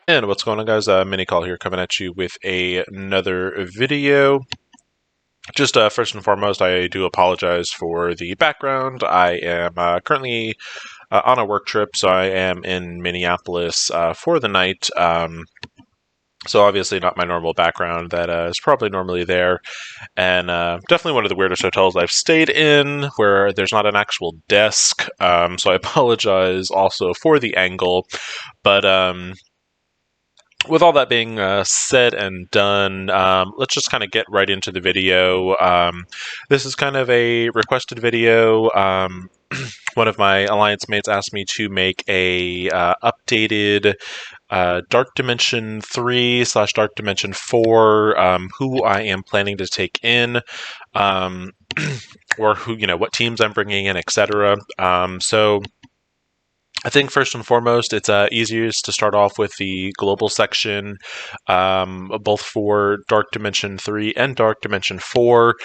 And what's going on, guys? Mini Call here, coming at you with another video. Just first and foremost, I do apologize for the background. I am currently on a work trip, so I am in Minneapolis for the night. So obviously not my normal background that is probably normally there. And definitely one of the weirdest hotels I've stayed in where there's not an actual desk. So I apologize also for the angle. But with all that being said and done, let's just kind of get right into the video. This is kind of a requested video. One of my alliance mates asked me to make a updated Dark Dimension 3 / Dark Dimension 4, who I am planning to take in, or who, what teams I'm bringing in, etc. So I think first and foremost, it's easiest to start off with the global section, both for Dark Dimension 3 and Dark Dimension 4.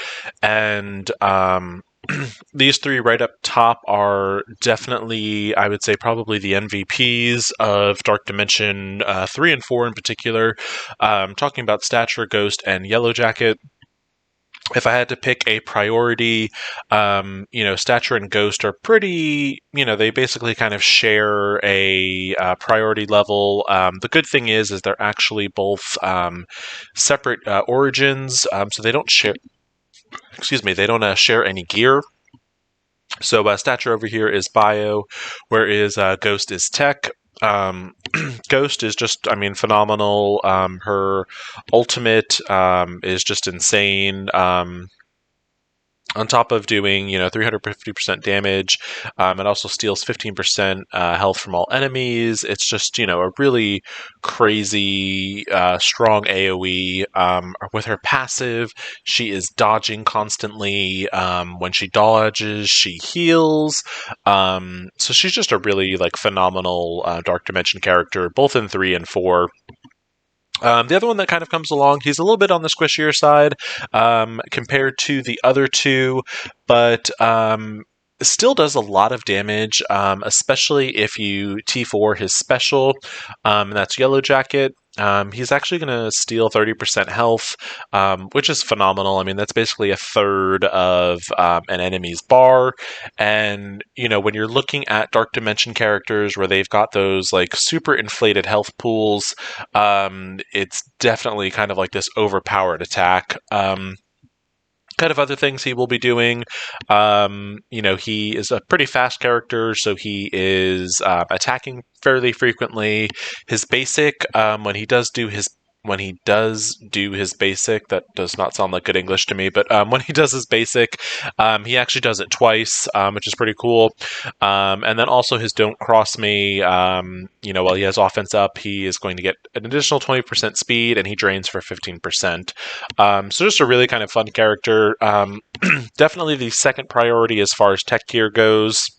And these three right up top are definitely, I would say, probably the MVPs of Dark Dimension 3 and 4 in particular. Talking about Stature, Ghost, and Yellow Jacket. If I had to pick a priority, Stature and Ghost are pretty, they basically kind of share a priority level. The good thing is they're actually both separate origins, so they don't share, they don't share any gear. So Stature over here is bio, whereas Ghost is tech. Ghost is just, phenomenal. Her ultimate is just insane. On top of doing, 350% damage, it also steals 15% health from all enemies. It's just, a really crazy, strong AoE. With her passive, she is dodging constantly. When she dodges, she heals. So she's just a really, phenomenal Dark Dimension character, both in 3 and 4. The other one that kind of comes along, he's a little bit on the squishier side compared to the other two, but still does a lot of damage, especially if you T4 his special, and that's Yellow Jacket. He's actually going to steal 30% health, which is phenomenal. That's basically a third of an enemy's bar. And, when you're looking at Dark Dimension characters where they've got those super inflated health pools, it's definitely kind of like this overpowered attack. Kind of other things he will be doing. He is a pretty fast character, so he is attacking fairly frequently. His basic, when he does do his basic, that does not sound like good English to me, but when he does his basic, he actually does it twice, which is pretty cool. And then also his Don't Cross Me, while he has offense up, he is going to get an additional 20% speed, and he drains for 15%. So just a really kind of fun character. Definitely the second priority as far as tech gear goes.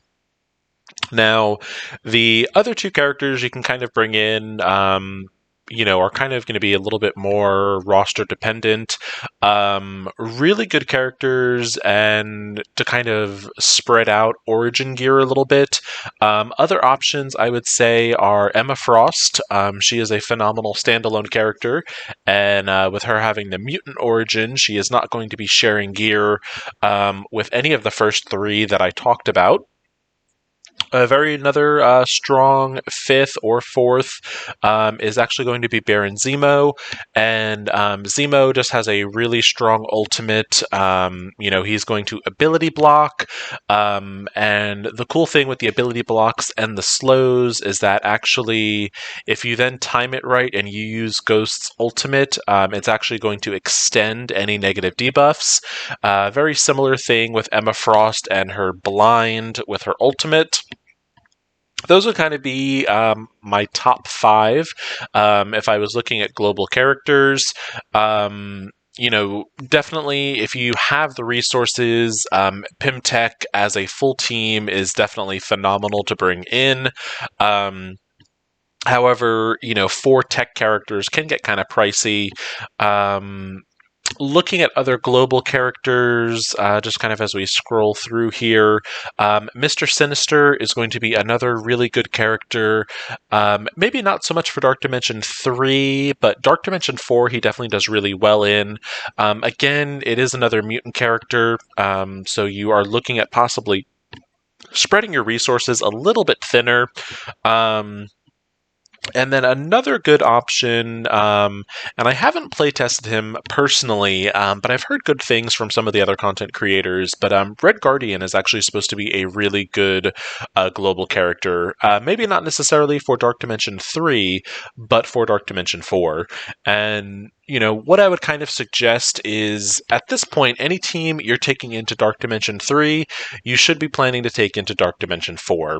Now, the other two characters you can kind of bring in, are kind of going to be a little bit more roster dependent. Really good characters, and to kind of spread out origin gear a little bit. Other options I would say are Emma Frost. She is a phenomenal standalone character, and with her having the mutant origin, she is not going to be sharing gear with any of the first three that I talked about. Another strong fifth or fourth is actually going to be Baron Zemo, and Zemo just has a really strong ultimate. He's going to ability block, and the cool thing with the ability blocks and the slows is that actually, if you then time it right and you use Ghost's ultimate, it's actually going to extend any negative debuffs. Very similar thing with Emma Frost and her blind with her ultimate. Those would kind of be my top 5 if I was looking at global characters. Definitely if you have the resources, Pimtech as a full team is definitely phenomenal to bring in. However, 4 tech characters can get kind of pricey. Looking at other global characters, just kind of as we scroll through here, Mr. Sinister is going to be another really good character. Maybe not so much for Dark Dimension 3, but Dark Dimension 4 he definitely does really well in. Again, it is another mutant character, so you are looking at possibly spreading your resources a little bit thinner. And then another good option, and I haven't playtested him personally, but I've heard good things from some of the other content creators. But Red Guardian is actually supposed to be a really good global character. Maybe not necessarily for Dark Dimension 3, but for Dark Dimension 4. And what I would kind of suggest is, at this point, any team you're taking into Dark Dimension 3, you should be planning to take into Dark Dimension 4.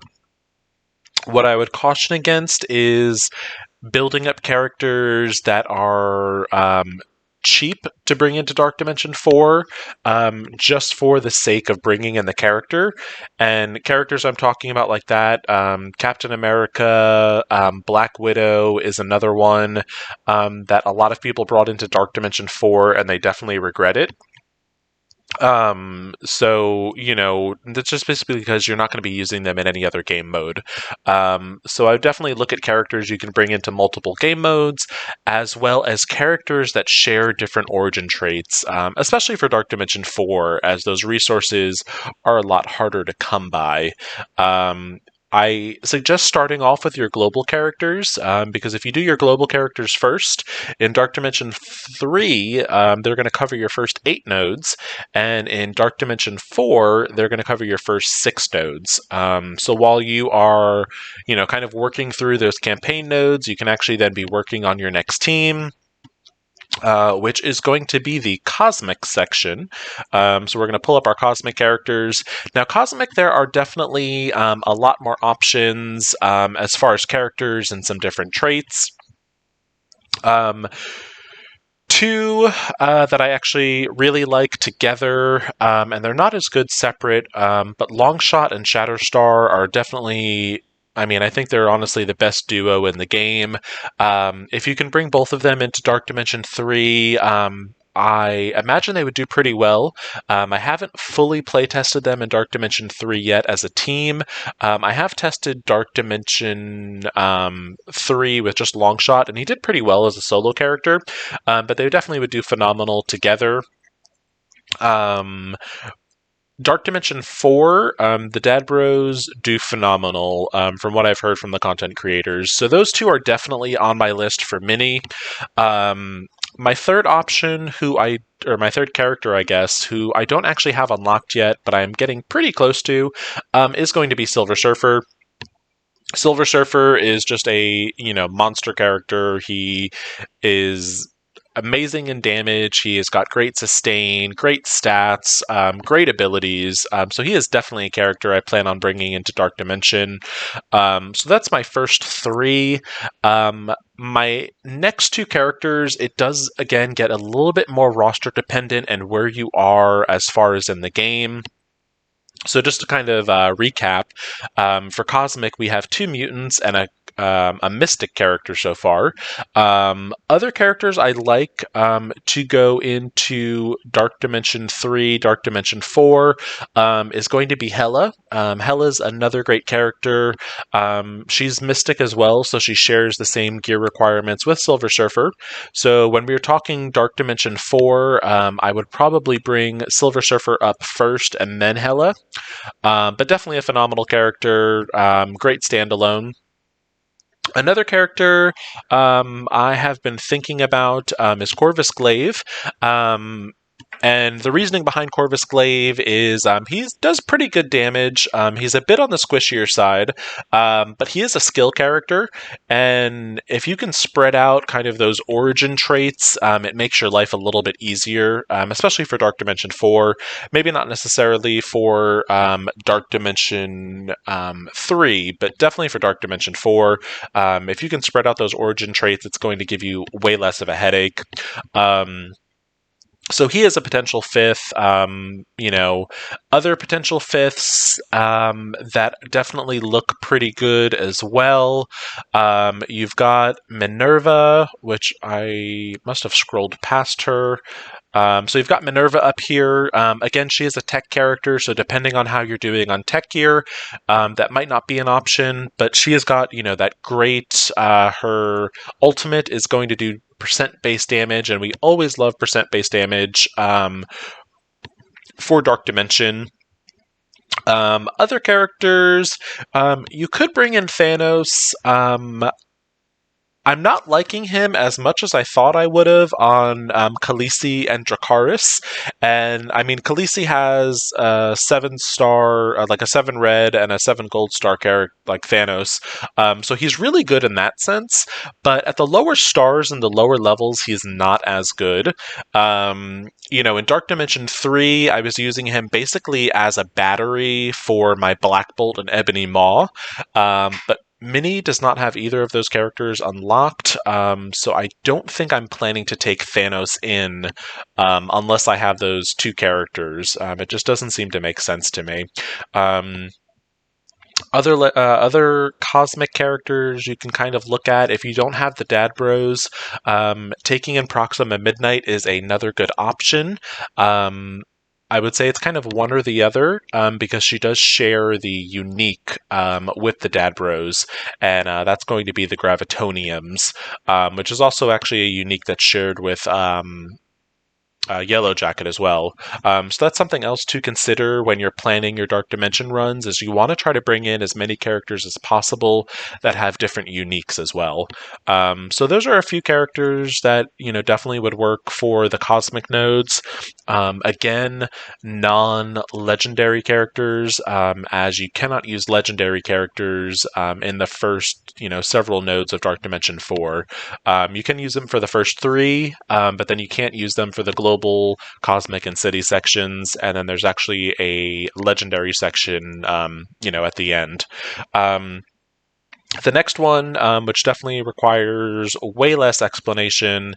What I would caution against is building up characters that are cheap to bring into Dark Dimension 4 just for the sake of bringing in the character. And characters I'm talking about like that, Captain America, Black Widow is another one that a lot of people brought into Dark Dimension 4 and they definitely regret it. So, that's just basically because you're not going to be using them in any other game mode. So I would definitely look at characters you can bring into multiple game modes, as well as characters that share different origin traits, especially for Dark Dimension 4, as those resources are a lot harder to come by. I suggest starting off with your global characters, because if you do your global characters first, in Dark Dimension 3, they're going to cover your first 8 nodes, and in Dark Dimension 4, they're going to cover your first 6 nodes. So while you are, kind of working through those campaign nodes, you can actually then be working on your next team. Which is going to be the Cosmic section. So we're going to pull up our Cosmic characters. Now, Cosmic, there are definitely a lot more options as far as characters and some different traits. Two that I actually really like together, and they're not as good separate, but Longshot and Shatterstar are definitely... I think they're honestly the best duo in the game. If you can bring both of them into Dark Dimension 3, I imagine they would do pretty well. I haven't fully playtested them in Dark Dimension 3 yet as a team. I have tested Dark Dimension 3 with just Longshot, and he did pretty well as a solo character, but they definitely would do phenomenal together. Dark Dimension 4, the Dad Bros do phenomenal from what I've heard from the content creators. So those two are definitely on my list for mini. My third option, my third character, I guess, who I don't actually have unlocked yet, but I'm getting pretty close to, is going to be Silver Surfer. Silver Surfer is just a, monster character. He is amazing in damage. He has got great sustain, great stats, great abilities. So he is definitely a character I plan on bringing into Dark Dimension. So that's my first 3. My next 2 characters, it does, again, get a little bit more roster dependent and where you are as far as in the game. So just to kind of recap, for Cosmic, we have 2 mutants and a mystic character so far. Other characters I like to go into Dark Dimension 3, Dark Dimension 4 is going to be Hela. Hela's another great character. She's mystic as well, so she shares the same gear requirements with Silver Surfer. So when we were talking Dark Dimension 4, I would probably bring Silver Surfer up first and then Hela. But definitely a phenomenal character, great standalone. Another character I have been thinking about is Corvus Glaive. And the reasoning behind Corvus Glaive is he does pretty good damage. He's a bit on the squishier side, but he is a skill character. And if you can spread out kind of those origin traits, it makes your life a little bit easier, especially for Dark Dimension 4. Maybe not necessarily for Dark Dimension 3, but definitely for Dark Dimension 4. If you can spread out those origin traits, it's going to give you way less of a headache. So he is a potential 5th. Other potential 5ths that definitely look pretty good as well. You've got Minerva, which I must have scrolled past her. So you've got Minerva up here. Again, she is a tech character, so depending on how you're doing on tech gear, that might not be an option. But she has got, that great. Her ultimate is going to do percent base damage, and we always love percent base damage for Dark Dimension. Other characters, you could bring in Thanos. I'm not liking him as much as I thought I would have on Khaleesi and Dracarys. And I mean, Khaleesi has a 7-star, like a 7 red and a 7 gold star character, like Thanos. So he's really good in that sense. But at the lower stars and the lower levels, he's not as good. In Dark Dimension 3, I was using him basically as a battery for my Black Bolt and Ebony Maw. But Mini does not have either of those characters unlocked, so I don't think I'm planning to take Thanos in unless I have those 2 characters. It just doesn't seem to make sense to me. Other cosmic characters you can kind of look at if you don't have the Dad Bros. Taking in Proxima Midnight is another good option. I would say it's kind of one or the other because she does share the unique with the Dad Bros, and that's going to be the Gravitoniums, which is also actually a unique that's shared with Yellow Jacket as well. So that's something else to consider when you're planning your Dark Dimension runs, is you want to try to bring in as many characters as possible that have different uniques as well. So those are a few characters that definitely would work for the cosmic nodes. Again, non-legendary characters, as you cannot use legendary characters in the first several nodes of Dark Dimension 4. You can use them for the first 3, but then you can't use them for the global, cosmic, and city sections, and then there's actually a legendary section at the end. The next one, which definitely requires way less explanation,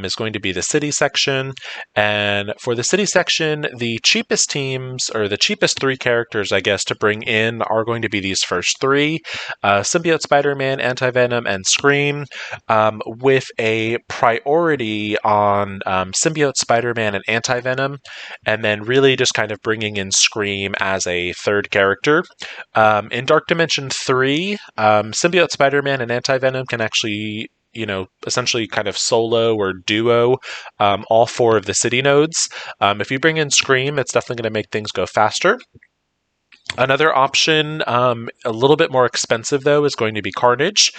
is going to be the city section. And for the city section, the cheapest teams, or the cheapest 3 characters, I guess, to bring in are going to be these first 3, Symbiote Spider-Man, Anti-Venom, and Scream, with a priority on Symbiote Spider-Man and Anti-Venom, and then really just kind of bringing in Scream as a 3rd character. In Dark Dimension 3, Symbiote Spider-Man and Anti-Venom can actually, essentially kind of solo or duo all 4 of the city nodes. If you bring in Scream, it's definitely going to make things go faster. Another option, a little bit more expensive though, is going to be Carnage.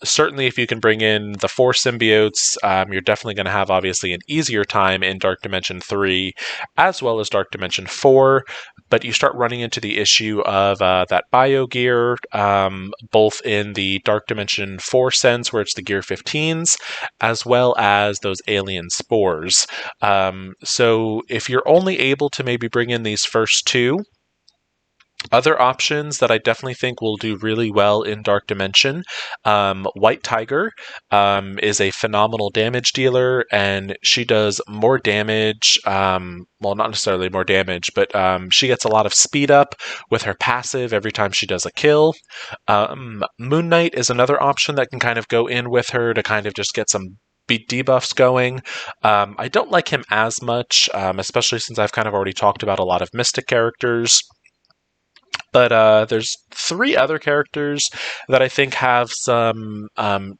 Certainly if you can bring in the 4 symbiotes, you're definitely going to have obviously an easier time in Dark Dimension 3 as well as Dark Dimension 4, but you start running into the issue of that bio gear, both in the Dark Dimension 4 sense where it's the Gear 15s, as well as those alien spores. So if you're only able to maybe bring in these first 2, other options that I definitely think will do really well in Dark Dimension, White Tiger is a phenomenal damage dealer, and she does more damage, well, not necessarily more damage, but she gets a lot of speed up with her passive every time she does a kill. Moon Knight is another option that can kind of go in with her to kind of just get some debuffs going. I don't like him as much, especially since I've kind of already talked about a lot of Mystic characters. But there's 3 other characters that I think have some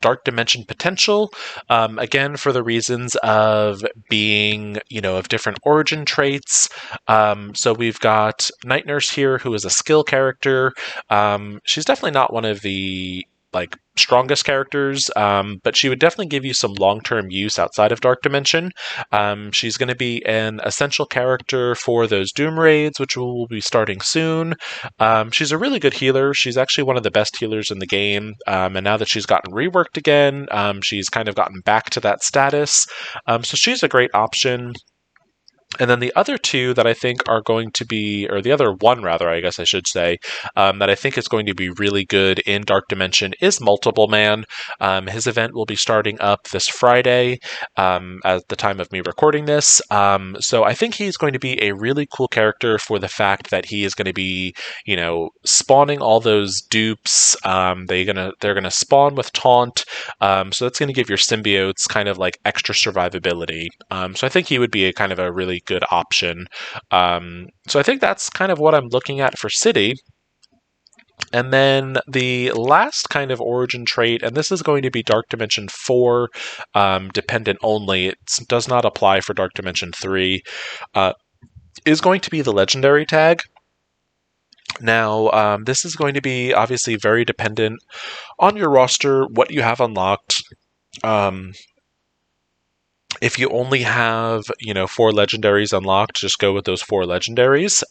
Dark Dimension potential. Again, for the reasons of being, of different origin traits. So we've got Night Nurse here, who is a skill character. She's definitely not one of the strongest characters, but she would definitely give you some long-term use outside of Dark Dimension. She's going to be an essential character for those Doom raids, which will be starting soon. She's a really good healer. She's actually one of the best healers in the game, and now that she's gotten reworked again, she's kind of gotten back to that status. So she's a great option. And then the other two that I think are going to be, or the other one rather, I guess I should say, that I think is going to be really good in Dark Dimension is Multiple Man. His event will be starting up this Friday at the time of me recording this. So I think he's going to be a really cool character for the fact that he is going to be, spawning all those dupes. They're gonna spawn with Taunt. So that's going to give your symbiotes kind of like extra survivability. So I think he would be a kind of a really good option. So I think that's kind of what I'm looking at for City. And then the last kind of origin trait, and this is going to be Dark Dimension 4 dependent only, it does not apply for Dark Dimension 3, is going to be the Legendary tag. Now, this is going to be obviously very dependent on your roster, what you have unlocked. If you only have, 4 legendaries unlocked, just go with those 4 legendaries.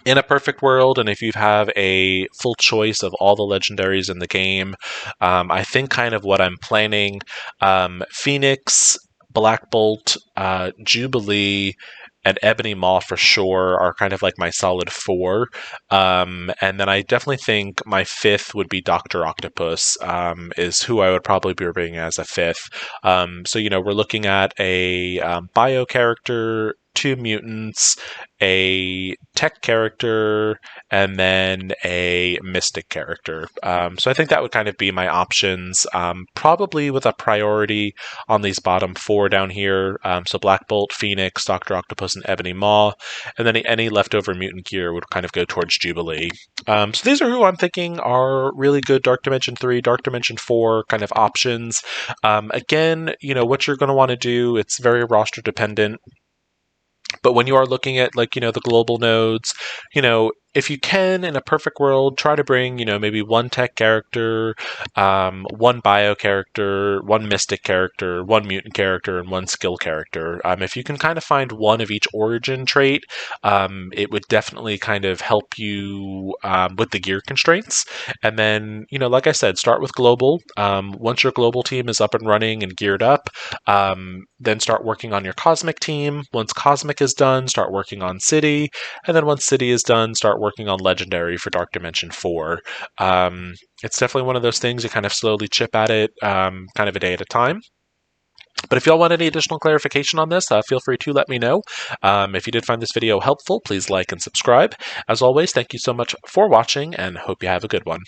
In a perfect world, and if you have a full choice of all the legendaries in the game, I think kind of what I'm planning, Phoenix, Black Bolt, Jubilee, and Ebony Maw for sure are kind of like my solid 4. And then I definitely think my 5th would be Dr. Octopus, is who I would probably be bringing as a 5th. So, we're looking at a bio character, 2 mutants, a tech character, and then a mystic character. So I think that would kind of be my options, probably with a priority on these bottom 4 down here. So Black Bolt, Phoenix, Dr. Octopus, and Ebony Maw, and then any leftover mutant gear would kind of go towards Jubilee. So these are who I'm thinking are really good Dark Dimension 3, Dark Dimension 4 kind of options. Again, what you're going to want to do, it's very roster dependent. But when you are looking at the global nodes, if you can, in a perfect world, try to bring, maybe 1 tech character, 1 bio character, 1 mystic character, 1 mutant character, and 1 skill character. If you can kind of find 1 of each origin trait, it would definitely kind of help you with the gear constraints. And then, like I said, start with global. Once your global team is up and running and geared up, then start working on your cosmic team. Once cosmic is done, start working on city. And then once city is done, start working on legendary for Dark Dimension 4. It's definitely one of those things you kind of slowly chip at it, kind of a day at a time. But if y'all want any additional clarification on this, feel free to let me know. If you did find this video helpful, please like and subscribe. As always, thank you so much for watching, and hope you have a good one.